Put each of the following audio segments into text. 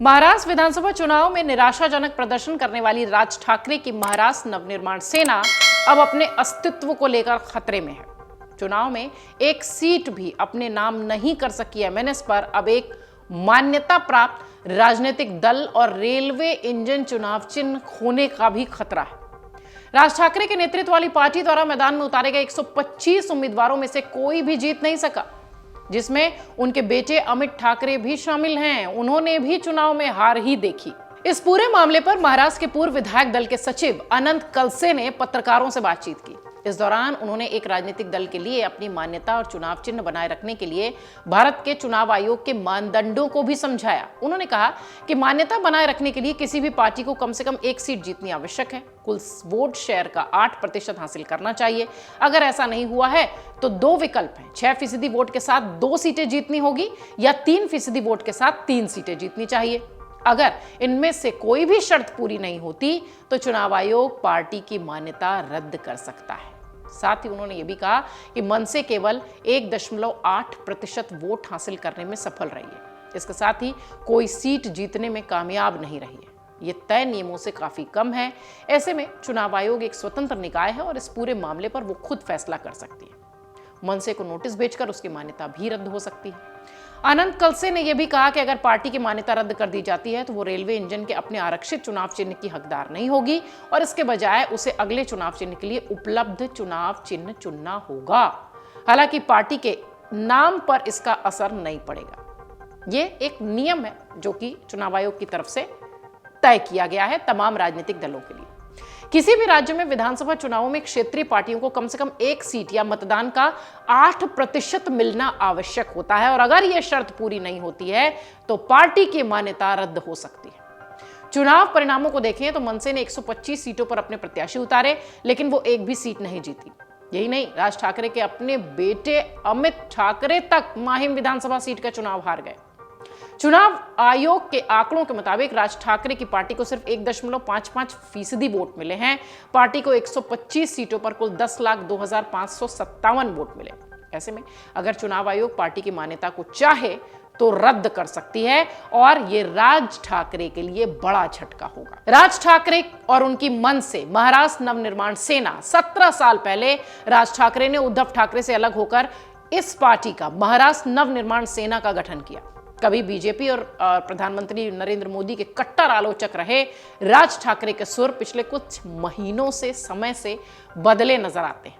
महाराष्ट्र विधानसभा चुनाव में निराशाजनक प्रदर्शन करने वाली राज ठाकरे की महाराष्ट्र नवनिर्माण सेना अब अपने अस्तित्व को लेकर खतरे में है। चुनाव में एक सीट भी अपने नाम नहीं कर सकी एमएनएस पर अब एक मान्यता प्राप्त राजनीतिक दल और रेलवे इंजन चुनाव चिन्ह खोने का भी खतरा है। राज ठाकरे के नेतृत्व वाली पार्टी द्वारा मैदान में उतारे गए 125 उम्मीदवारों में से कोई भी जीत नहीं सका, जिसमें उनके बेटे अमित ठाकरे भी शामिल हैं। उन्होंने भी चुनाव में हार ही देखी। इस पूरे मामले पर महाराष्ट्र के पूर्व विधायक दल के सचिव अनंत कलसे ने पत्रकारों से बातचीत की। इस दौरान उन्होंने एक राजनीतिक दल के लिए अपनी मान्यता और चुनाव चिन्ह बनाए रखने के लिए भारत के चुनाव आयोग के मानदंडों को भी समझाया। उन्होंने कहा कि मान्यता बनाए रखने के लिए किसी भी पार्टी को कम से कम एक सीट जीतनी आवश्यक है। कुल वोट शेयर का 8% हासिल करना चाहिए। अगर ऐसा नहीं हुआ है तो दो विकल्प हैं, 6% वोट के साथ 2 सीटें जीतनी होगी या 3% वोट के साथ 3 सीटें जीतनी चाहिए। अगर इनमें से कोई भी शर्त पूरी नहीं होती तो चुनाव आयोग पार्टी की मान्यता रद्द कर सकता है। साथ ही उन्होंने यह भी कहा कि मनसे केवल 1.8% वोट हासिल करने में सफल रही है। इसके साथ ही कोई सीट जीतने में कामयाब नहीं रही है। ये तय नियमों से काफी कम है। ऐसे में चुनाव आयोग एक स्वतंत्र निकाय है और इस पूरे मामले पर वो खुद फैसला कर सकती है। मनसे को नोटिस भेजकर उसकी मान्यता भी रद्द हो सकती है। अनंत कलसे ने यह भी कहा कि अगर पार्टी की मान्यता रद्द कर दी जाती है तो वो रेलवे इंजन के अपने आरक्षित चुनाव चिन्ह की हकदार नहीं होगी और इसके बजाय उसे अगले चुनाव चिन्ह के लिए उपलब्ध चुनाव चिन्ह चुनना होगा। हालांकि पार्टी के नाम पर इसका असर नहीं पड़ेगा। ये एक नियम है जो कि चुनाव आयोग की तरफ से तय किया गया है तमाम राजनीतिक दलों के लिए। किसी भी राज्य में विधानसभा चुनावों में क्षेत्रीय पार्टियों को कम से कम एक सीट या मतदान का 8% मिलना आवश्यक होता है और अगर यह शर्त पूरी नहीं होती है तो पार्टी की मान्यता रद्द हो सकती है। चुनाव परिणामों को देखें तो मनसे ने 125 सीटों पर अपने प्रत्याशी उतारे, लेकिन वो एक भी सीट नहीं जीती। यही नहीं, राज ठाकरे के अपने बेटे अमित ठाकरे तक माहिम विधानसभा सीट का चुनाव हार गए। चुनाव आयोग के आंकड़ों के मुताबिक राज ठाकरे की पार्टी को सिर्फ 1.55% वोट मिले हैं। पार्टी को 125 सीटों पर कुल 10,02,557 वोट मिले। ऐसे में अगर चुनाव आयोग पार्टी की मान्यता को चाहे तो रद्द कर सकती है और यह राज ठाकरे के लिए बड़ा झटका होगा। राज ठाकरे और उनकी मन से महाराष्ट्र नवनिर्माण सेना 17 साल पहले राज ठाकरे ने उद्धव ठाकरे से अलग होकर इस पार्टी का महाराष्ट्र नवनिर्माण सेना का गठन किया। कभी बीजेपी और प्रधानमंत्री नरेंद्र मोदी के कट्टर आलोचक रहे राज ठाकरे के सुर पिछले कुछ महीनों से समय से बदले नजर आते हैं।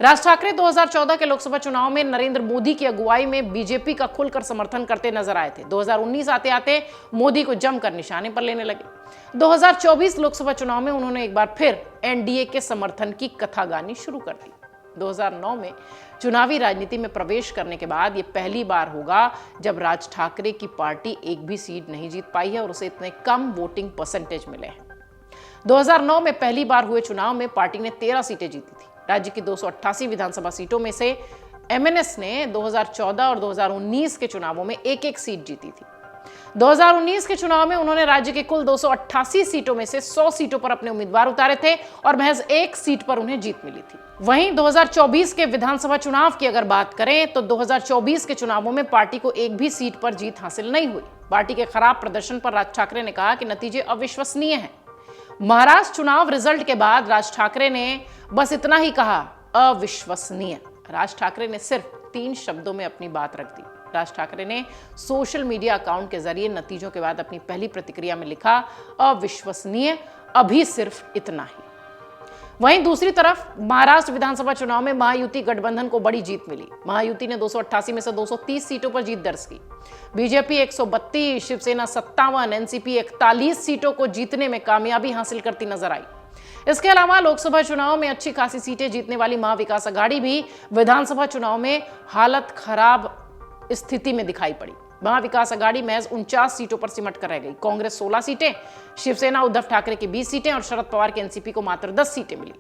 राज ठाकरे 2014 के लोकसभा चुनाव में नरेंद्र मोदी की अगुवाई में बीजेपी का खुलकर समर्थन करते नजर आए थे। 2019 आते आते मोदी को जमकर निशाने पर लेने लगे। 2024 लोकसभा चुनाव में उन्होंने एक बार फिर एनडीए के समर्थन की कथा गानी शुरू कर दी। 2009 में चुनावी राजनीति में प्रवेश करने के बाद यह पहली बार होगा जब राज ठाकरे की पार्टी एक भी सीट नहीं जीत पाई है और उसे इतने कम वोटिंग परसेंटेज मिले हैं। 2009 में पहली बार हुए चुनाव में पार्टी ने 13 सीटें जीती थी। राज्य की 288 विधानसभा सीटों में से एमएनएस ने 2014 और 2019 के चुनावों में एक-एक सीट जीती थी। 2019 के चुनाव में उन्होंने राज्य के कुल 288 सीटों में से 100 सीटों पर अपने उम्मीदवार उतारे थे और महज एक सीट पर उन्हें जीत मिली थी। वहीं 2024 के विधानसभा चुनाव की अगर बात करें तो 2024 के चुनावों में पार्टी को एक भी सीट पर जीत हासिल नहीं हुई। पार्टी के खराब प्रदर्शन पर राज ठाकरे ने कहा कि नतीजे अविश्वसनीय हैं। महाराष्ट्र चुनाव रिजल्ट के बाद राज ठाकरे ने बस इतना ही कहा, अविश्वसनीय। राज ठाकरे ने सिर्फ 3 शब्दों में अपनी बात रख दी। राज ठाकरे ने सोशल मीडिया अकाउंट के जरिए नतीजों के बाद अपनी पहली प्रतिक्रिया में लिखा, अविश्वसनीय, अभी सिर्फ इतना ही। वहीं दूसरी तरफ महाराष्ट्र विधानसभा चुनाव में महायुति गठबंधन को बड़ी जीत मिली। महायुति ने 288 में से 230 सीटों पर जीत दर्ज की। बीजेपी 132, शिवसेना 57, एनसीपी 41 सीटों को जीतने में कामयाबी हासिल करती नजर आई। इसके अलावा लोकसभा चुनाव में अच्छी खासी सीटें जीतने वाली महाविकास आघाड़ी भी विधानसभा चुनाव में हालत खराब स्थिति में दिखाई पड़ी। महाविकास आघाड़ी महज 49 सीटों पर सिमट कर रह गई। कांग्रेस 16 सीटें, शिवसेना उद्धव ठाकरे की 20 सीटें और शरद पवार के एनसीपी को मात्र 10 सीटें मिली।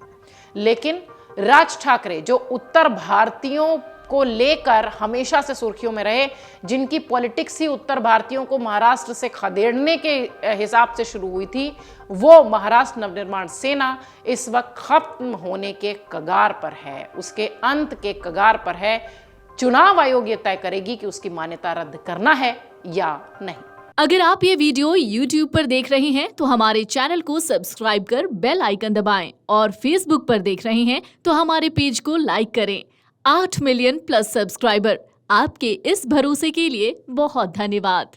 लेकिन राज ठाकरे जो उत्तर भारतीयों को लेकर हमेशा से सुर्खियों में रहे, जिनकी पॉलिटिक्स ही उत्तर भारतीयों को महाराष्ट्र से खदेड़ने के हिसाब से शुरू हुई थी, वो महाराष्ट्र नवनिर्माण सेना इस वक्त खत्म होने के कगार पर है, उसके अंत के कगार पर है। चुनाव आयोग ये तय करेगी कि उसकी मान्यता रद्द करना है या नहीं। अगर आप ये वीडियो YouTube पर देख रहे हैं तो हमारे चैनल को सब्सक्राइब कर बेल आइकन दबाएं और Facebook पर देख रहे हैं तो हमारे पेज को लाइक करें। 8 मिलियन प्लस सब्सक्राइबर, आपके इस भरोसे के लिए बहुत धन्यवाद।